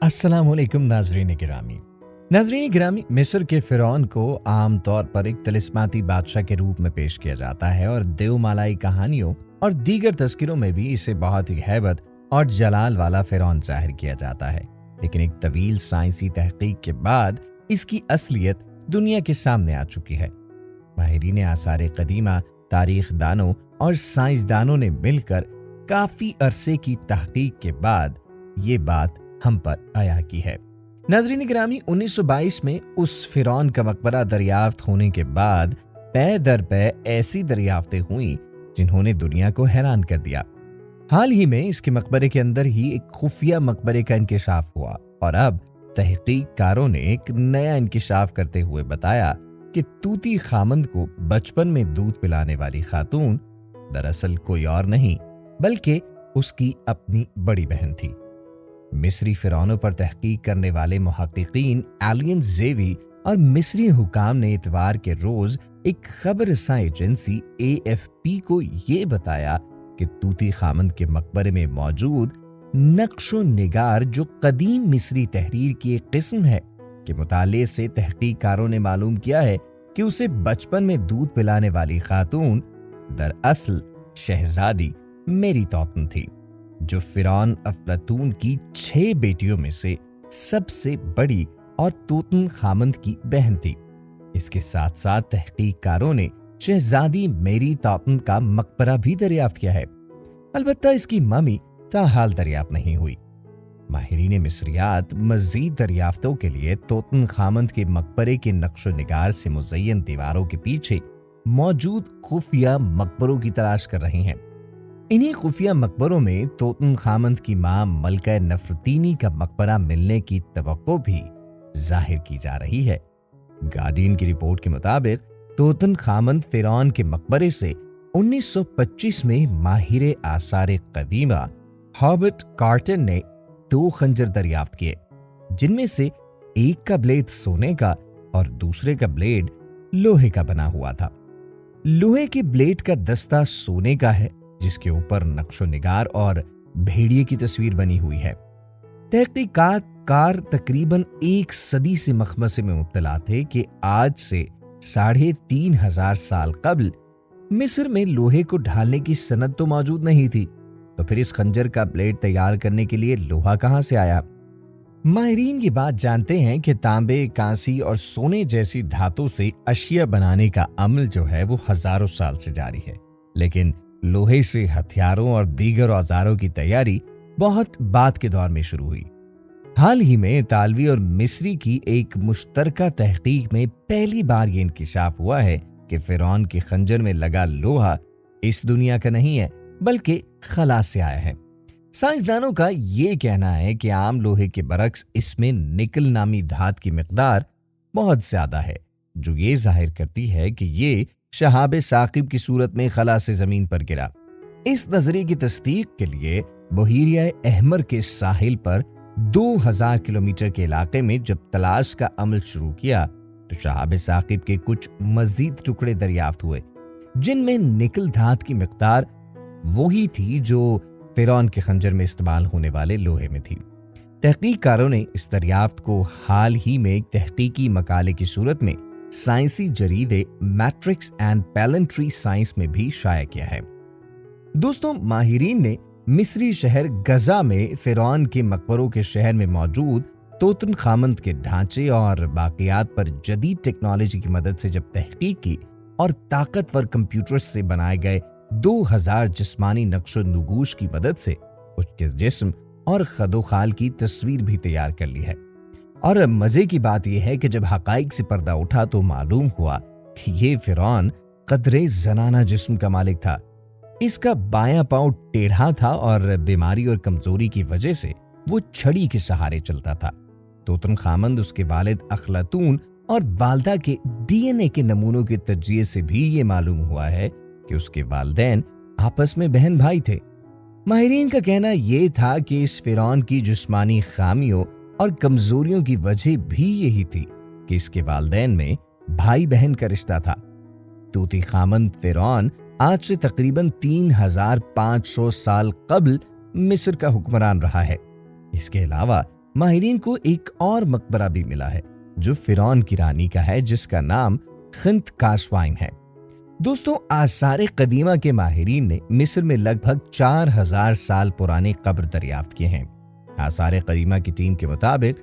السلام علیکم ناظرین گرامی، مصر کے فرعون کو عام طور پر ایک طلسماتی بادشاہ کے روپ میں پیش کیا جاتا ہے اور دیو مالائی کہانیوں اور دیگر تذکروں میں بھی اسے بہت ہی ہیبت اور جلال والا فرعون ظاہر کیا جاتا ہے۔ لیکن ایک طویل سائنسی تحقیق کے بعد اس کی اصلیت دنیا کے سامنے آ چکی ہے۔ ماہرین آثار قدیمہ، تاریخ دانوں اور سائنسدانوں نے مل کر کافی عرصے کی تحقیق کے بعد یہ بات ہم پر آیا کی ہے۔ ناظرین گرامی، 1922 میں اس فرعون کا مقبرہ دریافت ہونے کے بعد پے در پے ایسی دریافتیں ہوئیں جنہوں نے دنیا کو حیران کر دیا۔ حال ہی میں اس کے مقبرے کے اندر ہی ایک خفیہ مقبرے کا انکشاف ہوا اور اب تحقیق کاروں نے ایک نیا انکشاف کرتے ہوئے بتایا کہ توتی خامند کو بچپن میں دودھ پلانے والی خاتون دراصل کوئی اور نہیں بلکہ اس کی اپنی بڑی بہن تھی۔ مصری فرعونوں پر تحقیق کرنے والے محققین ایلین زیوی اور مصری حکام نے اتوار کے روز ایک خبر رساں ایجنسی AFP کو یہ بتایا کہ توتی خامند کے مقبرے میں موجود نقش و نگار، جو قدیم مصری تحریر کی ایک قسم ہے، کے مطالعے سے تحقیق کاروں نے معلوم کیا ہے کہ اسے بچپن میں دودھ پلانے والی خاتون دراصل شہزادی میری توتن تھی، جو فرعون افلاطون کی 6 بیٹیوں میں سے سب سے بڑی اور توتن خامند کی بہن تھی۔ اس کے ساتھ ساتھ تحقیق کاروں نے شہزادی میری توتن کا مقبرہ بھی دریافت کیا ہے، البتہ اس کی ممی تاحال دریافت نہیں ہوئی۔ ماہرین مصریات مزید دریافتوں کے لیے توتن خامند کے مقبرے کے نقش و نگار سے مزین دیواروں کے پیچھے موجود خفیہ مقبروں کی تلاش کر رہے ہیں۔ انہی خفیہ مقبروں میں توتن خامند کی ماں ملکہ نفرتینی کا مقبرہ ملنے کی توقع بھی ظاہر کی جا رہی ہے۔ گارڈین کی رپورٹ کے مطابق توتن خامند فرعون کے مقبرے سے 1925 میں ماہر آثار قدیمہ ہابرٹ کارٹن نے 2 خنجر دریافت کیے، جن میں سے ایک کا بلیڈ سونے کا اور دوسرے کا بلیڈ لوہے کا بنا ہوا تھا۔ لوہے کے بلیڈ کا دستہ سونے کا ہے، جس کے اوپر نقش و نگار اور بھیڑیے کی تصویر بنی ہوئی ہے۔ تحقیقات کار تقریباً 1 صدی سے مخمصے میں مبتلا تھے کہ آج سے 3500 سال قبل مصر میں لوہے کو ڈھالنے کی صنعت تو موجود نہیں تھی، تو پھر اس خنجر کا بلیڈ تیار کرنے کے لیے لوہا کہاں سے آیا؟ ماہرین یہ بات جانتے ہیں کہ تانبے، کانسی اور سونے جیسی دھاتوں سے اشیاء بنانے کا عمل جو ہے وہ ہزاروں سال سے جاری ہے، لیکن لوہے سے ہتھیاروں اور دیگر اوزاروں کی تیاری بہت بعد کے دور میں شروع ہوئی۔ حال ہی میں اطالوی اور مصری کی ایک مشترکہ تحقیق میں پہلی بار یہ انکشاف ہوا ہے کہ فرعون کے خنجر میں لگا لوہا اس دنیا کا نہیں ہے بلکہ خلا سے آیا ہے۔ سائنسدانوں کا یہ کہنا ہے کہ عام لوہے کے برعکس اس میں نکل نامی دھات کی مقدار بہت زیادہ ہے، جو یہ ظاہر کرتی ہے کہ یہ شہاب ثاقب کی صورت میں خلا سے زمین پر گرا۔ اس نظریے کی تصدیق کے لیے بحیرہ احمر کے ساحل پر 2000 کلومیٹر کے علاقے میں جب تلاش کا عمل شروع کیا تو شہاب ثاقب کے کچھ مزید ٹکڑے دریافت ہوئے، جن میں نکل دھات کی مقدار وہی تھی جو فرعون کے خنجر میں استعمال ہونے والے لوہے میں تھی۔ تحقیق کاروں نے اس دریافت کو حال ہی میں ایک تحقیقی مقالے کی صورت میں سائنسی جریدے میٹرکس اینڈ پیلنٹری سائنس میں بھی شائع کیا ہے۔ دوستوں، ماہرین نے مصری شہر گزا میں فرعون کے مقبروں کے شہر میں موجود توتن خامند کے ڈھانچے اور باقیات پر جدید ٹیکنالوجی کی مدد سے جب تحقیق کی اور طاقتور کمپیوٹرز سے بنائے گئے 2000 جسمانی نقش و نگوش کی مدد سے اس کے جسم اور خد و خال کی تصویر بھی تیار کر لی ہے۔ اور مزے کی بات یہ ہے کہ جب حقائق سے پردہ اٹھا تو معلوم ہوا کہ یہ فرعون قدرے زنانہ جسم کا مالک تھا۔ اس کا بایاں پاؤں ٹیڑھا تھا اور بیماری اور کمزوری کی وجہ سے وہ چھڑی کے سہارے چلتا تھا۔ توتن خامند اس کے والد افلاطون اور والدہ کے DNA کے نمونوں کے تجزیے سے بھی یہ معلوم ہوا ہے کہ اس کے والدین آپس میں بہن بھائی تھے۔ ماہرین کا کہنا یہ تھا کہ اس فرعون کی جسمانی خامیوں اور کمزوریوں کی وجہ بھی یہی تھی کہ اس کے والدین میں بھائی بہن کا رشتہ تھا۔ توتی خامند فرعون آج سے تقریباً 3500 سال قبل مصر کا حکمران رہا ہے۔ اس کے علاوہ ماہرین کو ایک اور مقبرہ بھی ملا ہے جو فرعون کی رانی کا ہے، جس کا نام خنت کاسوائن ہے۔ دوستوں، آثار قدیمہ کے ماہرین نے مصر میں لگ بھگ 4000 سال پرانے قبر دریافت کیے ہیں۔ آثار قدیمہ کی ٹیم کے مطابق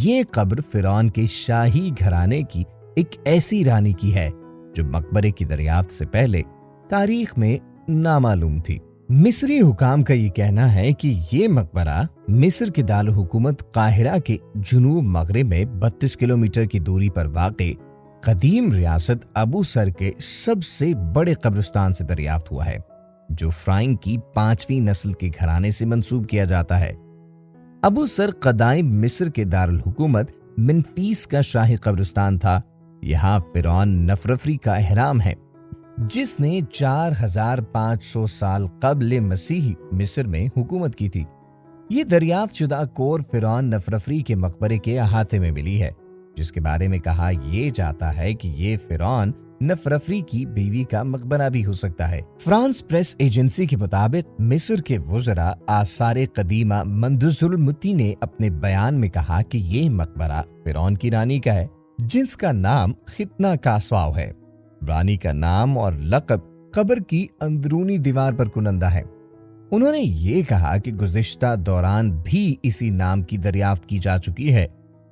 یہ قبر فرعون کے شاہی گھرانے کی ایک ایسی رانی کی ہے جو مقبرے کی دریافت سے پہلے تاریخ میں نامعلوم تھی۔ مصری حکام کا یہ کہنا ہے کہ یہ مقبرہ مصر کے دارالحکومت قاہرہ کے جنوب مغرب میں 32 کلومیٹر کی دوری پر واقع قدیم ریاست ابو سر کے سب سے بڑے قبرستان سے دریافت ہوا ہے، جو فرعون کی 5ویں نسل کے گھرانے سے منسوب کیا جاتا ہے۔ ابو سر قدائم مصر کے دارالحکومت منفیس کا شاہی قبرستان تھا۔ یہاں فرعون نفرفری کا احرام ہے، جس نے 4500 سال قبل مسیح مصر میں حکومت کی تھی۔ یہ دریافت شدہ کور فرعون نفرفری کے مقبرے کے احاطے میں ملی ہے، جس کے بارے میں کہا یہ جاتا ہے کہ یہ فرعون نفرفری کی بیوی کا مقبرہ بھی ہو سکتا ہے۔ فرانس پریس ایجنسی کے مطابق مصر کے وزراء آثار قدیمہ مندوز المتی نے اپنے بیان میں کہا کہ یہ مقبرہ فرعون کی رانی کا ہے، جس کا نام ختنہ کاسواو ہے۔ رانی کا نام اور لقب قبر کی اندرونی دیوار پر کنندہ ہے۔ انہوں نے یہ کہا کہ گزشتہ دوران بھی اسی نام کی دریافت کی جا چکی ہے،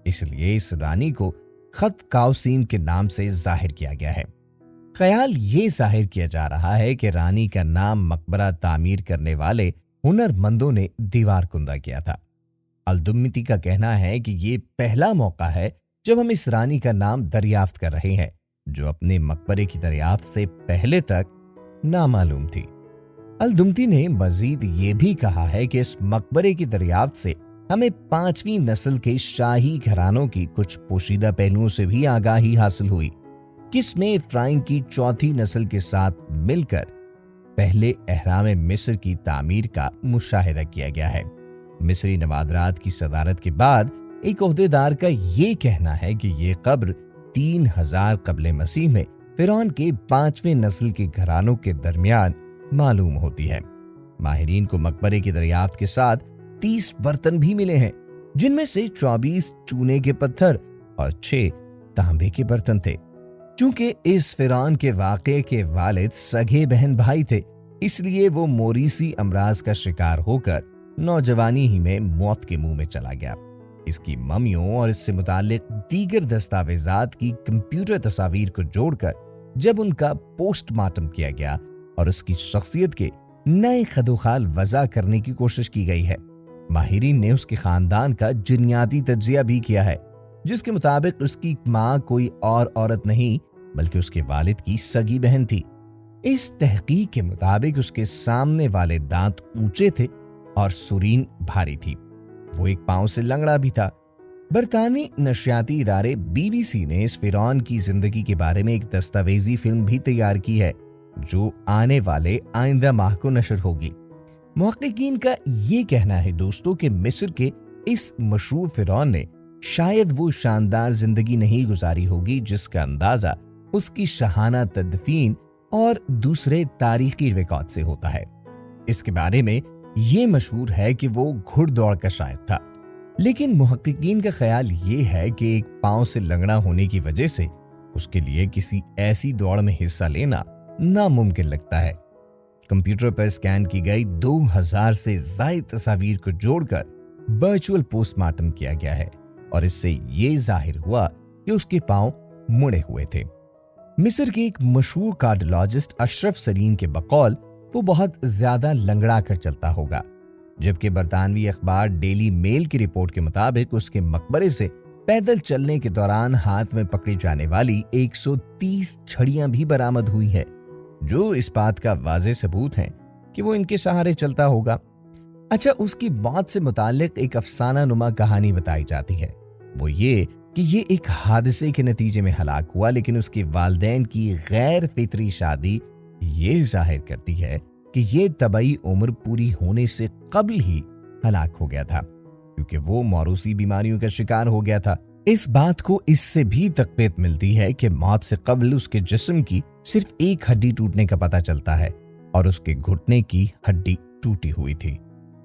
اس لیے اس رانی کو خط کاؤسین کے نام سے ظاہر کیا گیا ہے۔ خیال یہ ظاہر کیا جا رہا ہے کہ رانی کا نام مقبرہ تعمیر کرنے والے ہنر مندوں نے دیوار کندہ کیا تھا۔ الدمتی کا کہنا ہے کہ یہ پہلا موقع ہے جب ہم اس رانی کا نام دریافت کر رہے ہیں، جو اپنے مقبرے کی دریافت سے پہلے تک نامعلوم تھی۔ الدمتی نے مزید یہ بھی کہا ہے کہ اس مقبرے کی دریافت سے ہمیں 5ویں نسل کے شاہی گھرانوں کی کچھ پوشیدہ پہلوؤں سے بھی آگاہی حاصل ہوئی، جس میں فرعون کی 4تھی نسل کے ساتھ مل کر پہلے اہرام مصر کی تعمیر کا مشاہدہ کیا گیا ہے۔ مصری نوادرات کی صدارت کے بعد ایک عہدیدار کا یہ کہنا ہے کہ یہ قبر 3000 قبل مسیح میں فرعون کے 5ویں نسل کے گھرانوں کے درمیان معلوم ہوتی ہے۔ ماہرین کو مقبرے کی دریافت کے ساتھ 30 برتن بھی ملے ہیں، جن میں سے 24 چونے کے پتھر اور 6 تانبے کے برتن تھے۔ چونکہ اس فرعون کے واقعے کے والد سگے بہن بھائی تھے، اس لیے وہ موریثی امراض کا شکار ہو کر نوجوانی ہی میں موت کے منہ میں چلا گیا۔ اس کی ممیوں اور اس سے متعلق دیگر دستاویزات کی کمپیوٹر تصاویر کو جوڑ کر جب ان کا پوسٹ مارٹم کیا گیا اور اس کی شخصیت کے نئے خد و خال وضع کرنے کی کوشش کی گئی ہے، ماہرین نے اس کے خاندان کا جنیاتی تجزیہ بھی کیا ہے، جس کے مطابق اس کی ماں کوئی اور عورت نہیں بلکہ اس کے والد کی سگی بہن تھی۔ اس تحقیق کے مطابق اس کے سامنے والے دانت اونچے تھے اور سرین بھاری تھی۔ وہ ایک پاؤں سے لنگڑا بھی تھا۔ برطانوی نشریاتی ادارے BBC نے اس فرعون کی زندگی کے بارے میں ایک دستاویزی فلم بھی تیار کی ہے، جو آنے والے آئندہ ماہ کو نشر ہوگی۔ محققین کا یہ کہنا ہے دوستوں کہ مصر کے اس مشہور فرعون نے شاید وہ شاندار زندگی نہیں گزاری ہوگی جس کا اندازہ اس کی شاہانہ تدفین اور دوسرے تاریخی ریکارڈ سے ہوتا ہے۔ اس کے بارے میں یہ مشہور ہے کہ وہ گھڑ دوڑ کا شائق تھا، لیکن محققین کا خیال یہ ہے کہ ایک پاؤں سے لنگڑا ہونے کی وجہ سے اس کے لیے کسی ایسی دوڑ میں حصہ لینا ناممکن لگتا ہے۔ کمپیوٹر پر اسکین کی گئی 2000 سے زائد تصاویر کو جوڑ کر ورچوئل پوسٹ مارٹم کیا گیا ہے اور اس سے یہ ظاہر ہوا کہ اس کے پاؤں مڑے ہوئے تھے۔ مصر کے ایک مشہور کارڈیولوجسٹ اشرف سلیم کے بقول وہ بہت زیادہ لنگڑا کر چلتا ہوگا، جبکہ برطانوی اخبار ڈیلی میل کی رپورٹ کے مطابق اس کے مقبرے سے پیدل چلنے کے دوران ہاتھ میں پکڑی جانے والی 130 چھڑیاں بھی برآمد ہوئی ہیں، جو اس بات کا واضح ثبوت ہے کہ وہ ان کے سہارے چلتا ہوگا۔ اچھا، اس کی موت سے متعلق ایک افسانہ نما کہانی بتائی جاتی ہے، وہ یہ کہ یہ ایک حادثے کے نتیجے میں ہلاک ہوا، لیکن اس کے والدین کی غیر فطری شادی یہ ظاہر کرتی ہے کہ یہ طبعی عمر پوری ہونے سے قبل ہی ہلاک ہو گیا تھا، کیونکہ وہ موروثی بیماریوں کا شکار ہو گیا تھا۔ اس بات کو اس سے بھی تقویت ملتی ہے کہ موت سے قبل اس کے جسم کی صرف ایک ہڈی ٹوٹنے کا پتہ چلتا ہے اور اس کے گھٹنے کی ہڈی ٹوٹی ہوئی تھی۔